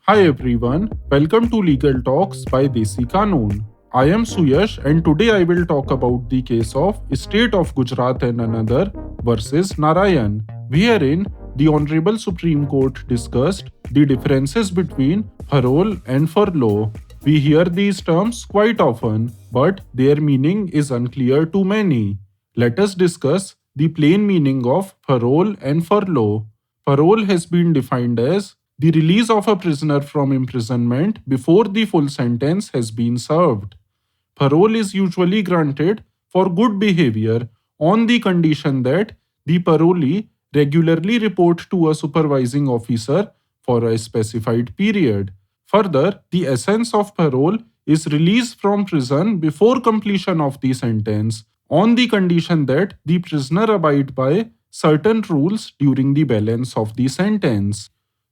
Hi everyone, welcome to Legal Talks by Desi Kanoon. I am Suyash and today I will talk about the case of State of Gujarat and another versus Narayan, wherein the Honorable Supreme Court discussed the differences between parole and furlough. We hear these terms quite often, but their meaning is unclear to many. Let us discuss the plain meaning of parole and furlough. Parole has been defined as the release of a prisoner from imprisonment before the full sentence has been served. Parole is usually granted for good behavior on the condition that the parolee regularly report to a supervising officer for a specified period. Further, the essence of parole is release from prison before completion of the sentence on the condition that the prisoner abide by certain rules during the balance of the sentence.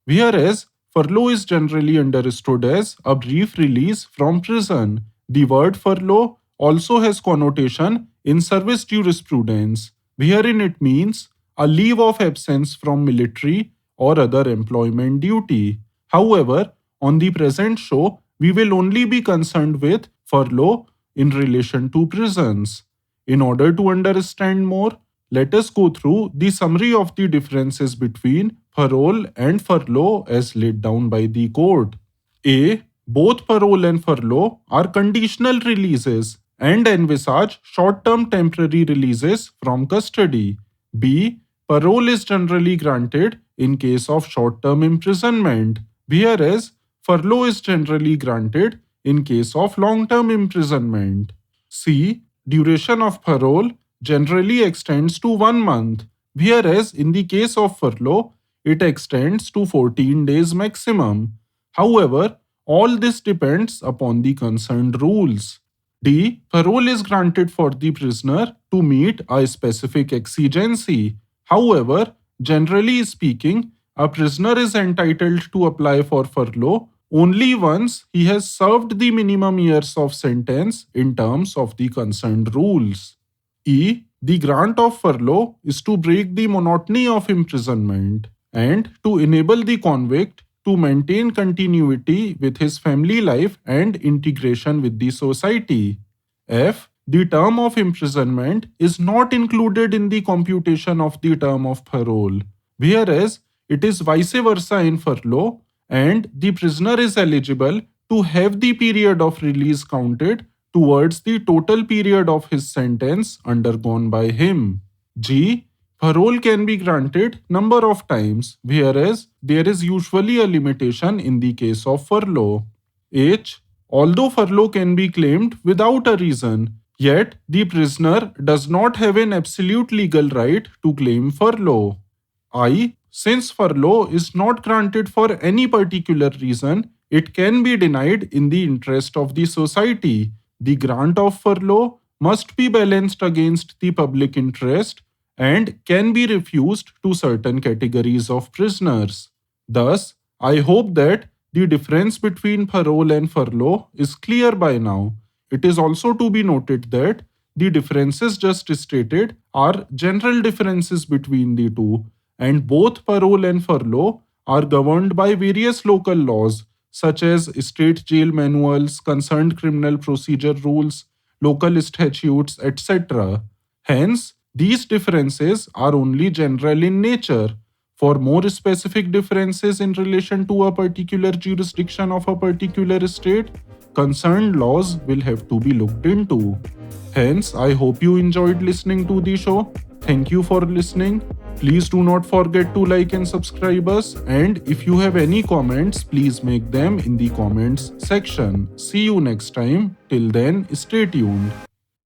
Whereas furlough is generally understood as a brief release from prison. The word furlough also has connotation in service jurisprudence, wherein it means a leave of absence from military or other employment duty. However, on the present show, we will only be concerned with furlough in relation to prisons. In order to understand more, let us go through the summary of the differences between parole and furlough as laid down by the court. A. Both parole and furlough are conditional releases and envisage short-term temporary releases from custody. B. Parole is generally granted in case of short-term imprisonment, whereas furlough is generally granted in case of long-term imprisonment. C. Duration of parole generally extends to 1 month, whereas in the case of furlough, it extends to 14 days maximum. However, all this depends upon the concerned rules. D. Parole is granted for the prisoner to meet a specific exigency. However, generally speaking, a prisoner is entitled to apply for furlough only once he has served the minimum years of sentence in terms of the concerned rules. E. The grant of furlough is to break the monotony of imprisonment and to enable the convict to maintain continuity with his family life and integration with the society. F. The term of imprisonment is not included in the computation of the term of parole, whereas it is vice versa in furlough, and the prisoner is eligible to have the period of release counted towards the total period of his sentence undergone by him. G. Parole can be granted number of times, whereas there is usually a limitation in the case of furlough. H. Although furlough can be claimed without a reason, yet the prisoner does not have an absolute legal right to claim furlough. I. Since furlough is not granted for any particular reason, it can be denied in the interest of the society. The grant of furlough must be balanced against the public interest and can be refused to certain categories of prisoners. Thus, I hope that the difference between parole and furlough is clear by now. It is also to be noted that the differences just stated are general differences between the two, and both parole and furlough are governed by various local laws such as state jail manuals, concerned criminal procedure rules, local statutes, etc. Hence, these differences are only general in nature. For more specific differences in relation to a particular jurisdiction of a particular state, concerned laws will have to be looked into. Hence, I hope you enjoyed listening to the show. Thank you for listening. Please do not forget to like and subscribe us, and if you have any comments, please make them in the comments section. See you next time. Till then, stay tuned.